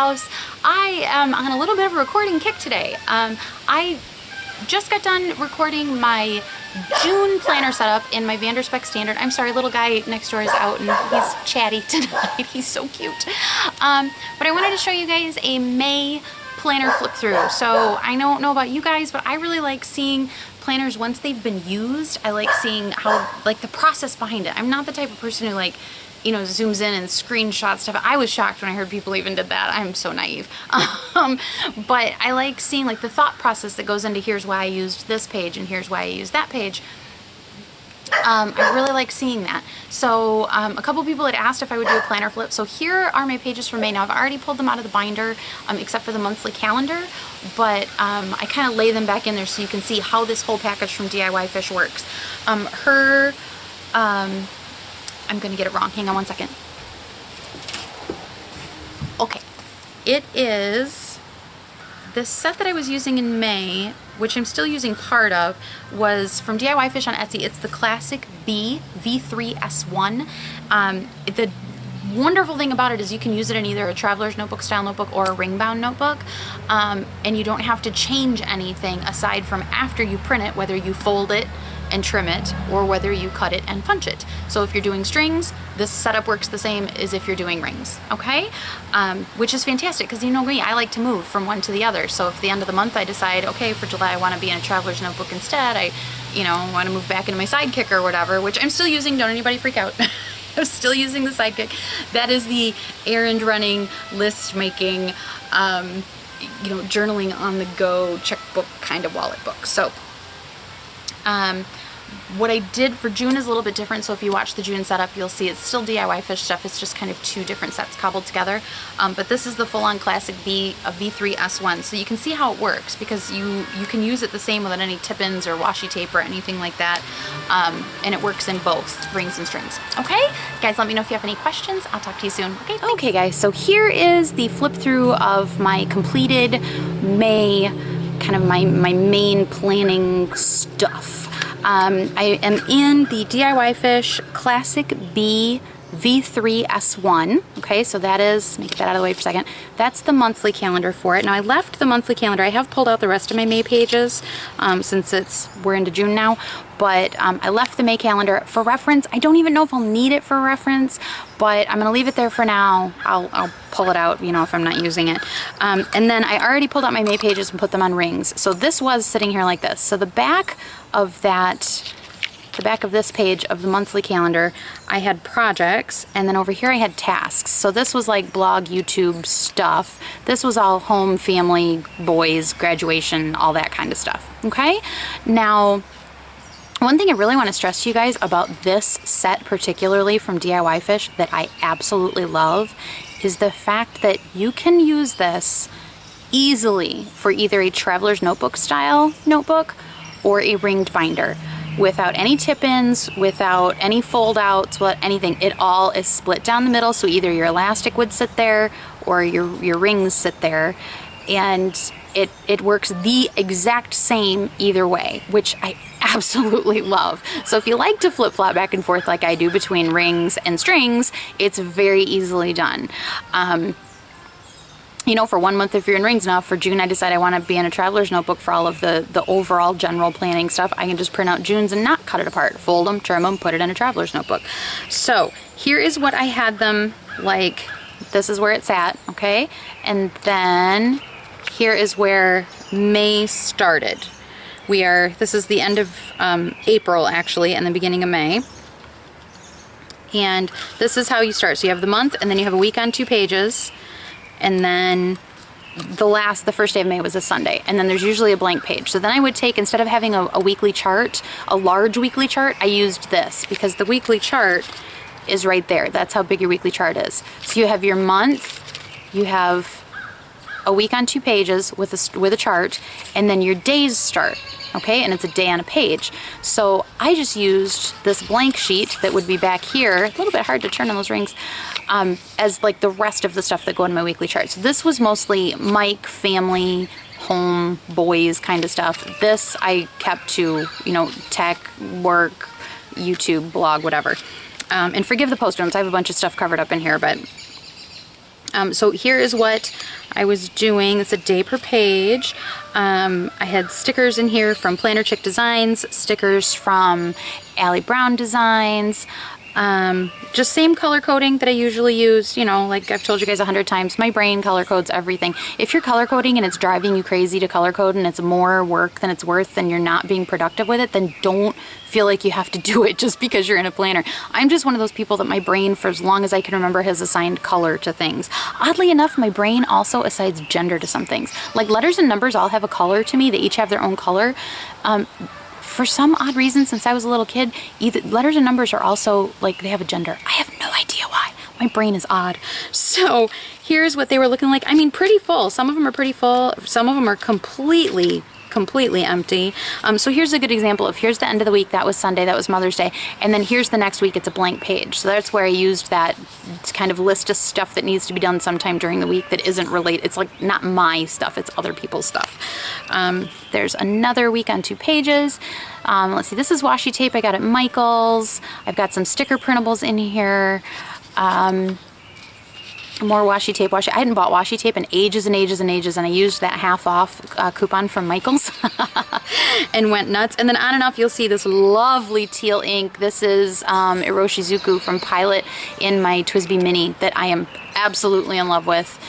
house. I am on a little bit of a recording kick today. I just got done recording my June planner setup in my Vanderspec Standard. I'm sorry, little guy next door is out and he's chatty tonight. He's so cute. But I wanted to show you guys a May planner flip through. So I don't know about you guys, but I really like seeing planners once they've been used. I like seeing how, like, the process behind it. I'm not the type of person who, like, you know, zooms in and screenshots stuff. I was shocked when I heard people even did that. I'm so naive. But I like seeing, like, the thought process that goes into here's why I used this page and here's why I used that page. I really like seeing that. So a couple people had asked if I would do a planner flip. So here are my pages for May. Now I've already pulled them out of the binder, except for the monthly calendar, but I kind of lay them back in there so you can see how this whole package from DIYFish works. I'm gonna get it wrong. Hang on one second. Okay, it is this set that I was using in May, which I'm still using part of, was from DIYFish on Etsy. It's the ClassicB v3s1. The wonderful thing about it is you can use it in either a traveler's notebook style notebook or a ring bound notebook, and you don't have to change anything aside from after you print it, whether you fold it and trim it or whether you cut it and punch it. So if you're doing strings, this setup works the same as if you're doing rings, okay? Which is fantastic because, you know me, I like to move from one to the other. So if at the end of the month I decide, okay, for July I want to be in a traveler's notebook instead, I want to move back into my Sidekick or whatever, which I'm still using, don't anybody freak out. I'm still using the Sidekick. That is the errand running, list making, journaling on the go, checkbook kind of wallet book. So what I did for June is a little bit different. So if you watch the June setup, you'll see it's still DIYFish stuff. It's just kind of two different sets cobbled together. But this is the full-on ClassicB v3s1. So you can see how it works because you can use it the same without any tip-ins or washi tape or anything like that. And it works in both rings and strings. Okay? Guys, let me know if you have any questions. I'll talk to you soon. Okay, thanks. Okay, guys. So here is the flip through of my completed May, kind of my main planning stuff. I am in the DIYFish ClassicB v3s1. Okay, so that is, let me get that out of the way for a second. That's the monthly calendar for it. Now I left the monthly calendar. I have pulled out the rest of my May pages since we're into June now, but I left the May calendar for reference. I don't even know if I'll need it for reference, but I'm gonna leave it there for now. I'll pull it out, if I'm not using it. And then I already pulled out my May pages and put them on rings. So this was sitting here like this. So the back of this page of the monthly calendar, I had projects, and then over here I had tasks. So this was like blog, YouTube stuff. This was all home, family, boys, graduation, all that kind of stuff. Okay? Now, one thing I really want to stress to you guys about this set, particularly from DIYFish, that I absolutely love, is the fact that you can use this easily for either a traveler's notebook style notebook or a ringed binder, without any tip-ins, without any fold-outs, without anything. It all is split down the middle, so either your elastic would sit there or your rings sit there, and it works the exact same either way, which I absolutely love. So if you like to flip-flop back and forth like I do between rings and strings, it's very easily done. For 1 month if you're in rings now, for June I decide I want to be in a traveler's notebook for all of the overall general planning stuff. I can just print out June's and not cut it apart. Fold them, trim them, put it in a traveler's notebook. So here is what I had them like. This is where it's at, okay? And then here is where May started. This is the end of April actually, and the beginning of May. And this is how you start. So you have the month, and then you have a week on 2 pages. And then the first day of May was a Sunday, and then there's usually a blank page. So then I would take, instead of having a weekly chart, a large weekly chart, I used this because the weekly chart is right there. That's how big your weekly chart is. So you have your month, you have a week on 2 pages with a chart, and then your days start, okay? And it's a day on a page. So I just used this blank sheet that would be back here, a little bit hard to turn on those rings, as like the rest of the stuff that go in my weekly chart. So this was mostly Mike, family, home, boys kind of stuff. This I kept to, tech, work, YouTube, blog, whatever. And forgive the post-its, I have a bunch of stuff covered up in here, but So here is what I was doing. It's a day per page. I had stickers in here from Planner Chick Designs, stickers from Allie Brown Designs, just same color coding that I usually use. You know, like I've told you guys 100 times, my brain color codes everything. If you're color coding and it's driving you crazy to color code and it's more work than it's worth and you're not being productive with it, then don't feel like you have to do it just because you're in a planner. I'm just one of those people that my brain, for as long as I can remember, has assigned color to things. Oddly enough, my brain also assigns gender to some things. Like letters and numbers all have a color to me. They each have their own color. For some odd reason, since I was a little kid, either letters and numbers are also, like, they have a gender. I have no idea why. My brain is odd. So here's what they were looking like. I mean, pretty full. Some of them are pretty full. Some of them are completely empty. So here's a good example of, here's the end of the week. That was Sunday. That was Mother's Day. And then here's the next week. It's a blank page. So that's where I used that kind of list of stuff that needs to be done sometime during the week that isn't related. It's like not my stuff. It's other people's stuff. There's another week on 2 pages. Let's see. This is washi tape I got at Michael's. I've got some sticker printables in here. More washi tape. I hadn't bought washi tape in ages and ages and ages, and I used that half off coupon from Michael's and went nuts. And then on and off, you'll see this lovely teal ink. This is Iroshizuku from Pilot in my TWSBI Mini that I am absolutely in love with.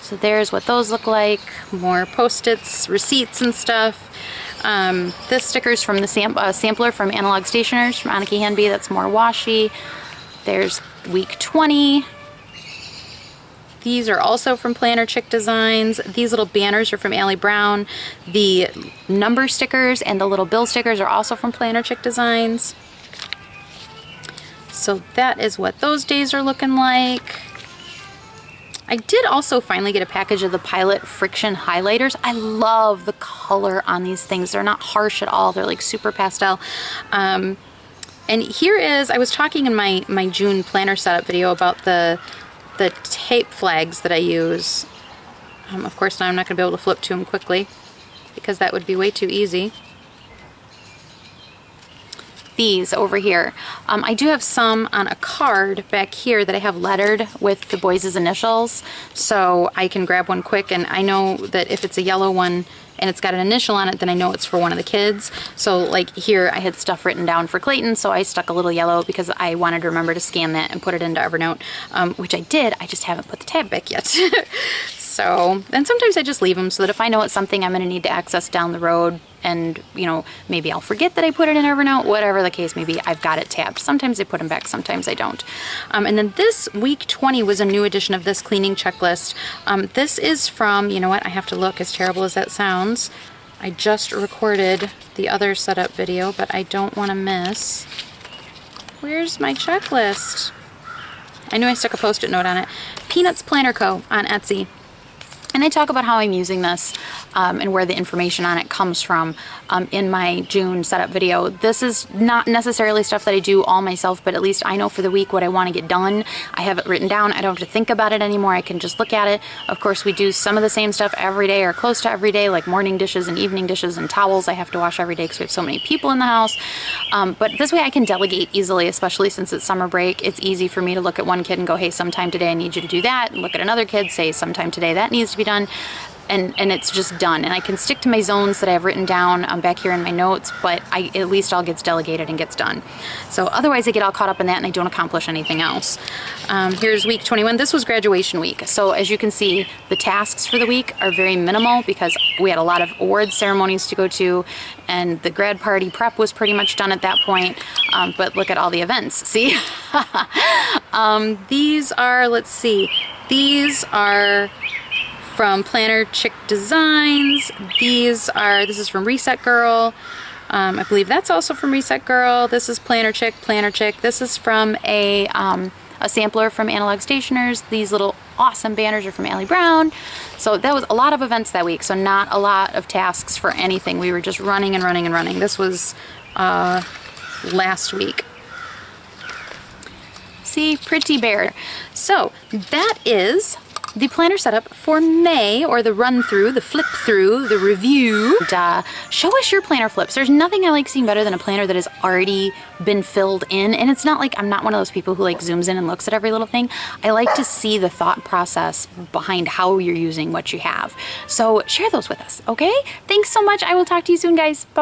So there's what those look like. More Post-its, receipts and stuff. This sticker's from the sampler from Analog Stationers from Aniki Hanby. That's more washi. There's week 20. These are also from Planner Chick Designs. These little banners are from Allie Brown. The number stickers and the little bill stickers are also from Planner Chick Designs. So that is what those days are looking like. I did also finally get a package of the Pilot Friction highlighters. I love the color on these things. They're not harsh at all. They're like super pastel. And here is, I was talking in my June planner setup video about the tape flags that I use. Of course, now I'm not going to be able to flip to them quickly because that would be way too easy. These over here. I do have some on a card back here that I have lettered with the boys' initials, so I can grab one quick, and I know that if it's a yellow one and it's got an initial on it, then I know it's for one of the kids. So like here I had stuff written down for Clayton, so I stuck a little yellow because I wanted to remember to scan that and put it into Evernote, which I did. I just haven't put the tab back yet. So, and sometimes I just leave them so that if I know it's something I'm going to need to access down the road, and you know, maybe I'll forget that I put it in Evernote, whatever the case may be, I've got it tabbed. Sometimes I put them back, sometimes I don't. And then this week 20 was a new edition of this cleaning checklist. This is from, you know what, I have to look, as terrible as that sounds. I just recorded the other setup video, but I don't want to miss. Where's my checklist? I knew I stuck a Post-it note on it. Peanuts Planner Co. on Etsy. And I talk about how I'm using this and where the information on it comes from in my June setup video. This is not necessarily stuff that I do all myself, but at least I know for the week what I want to get done. I have it written down. I don't have to think about it anymore. I can just look at it. Of course, we do some of the same stuff every day or close to every day, like morning dishes and evening dishes and towels I have to wash every day because we have so many people in the house. But this way I can delegate easily, especially since it's summer break. It's easy for me to look at one kid and go, hey, sometime today I need you to do that. And look at another kid, say sometime today that needs to be done. And it's just done. And I can stick to my zones that I have written down back here in my notes, but at least all gets delegated and gets done. So otherwise I get all caught up in that and I don't accomplish anything else. Here's week 21. This was graduation week. So as you can see, the tasks for the week are very minimal because we had a lot of awards ceremonies to go to, and the grad party prep was pretty much done at that point. But look at all the events. See? These are, let's see, these are from Planner Chick Designs. This is from Reset Girl. I believe that's also from Reset Girl. This is Planner Chick. This is from a sampler from Analog Stationers. These little awesome banners are from Allie Brown. So that was a lot of events that week, so not a lot of tasks for anything. We were just running and running and running. This was last week. See, pretty bear. So that is the planner setup for May, or the run through, the flip through, the review. And, show us your planner flips. There's nothing I like seeing better than a planner that has already been filled in. And it's not like, I'm not one of those people who like zooms in and looks at every little thing. I like to see the thought process behind how you're using what you have. So share those with us, okay? Thanks so much. I will talk to you soon, guys. Bye.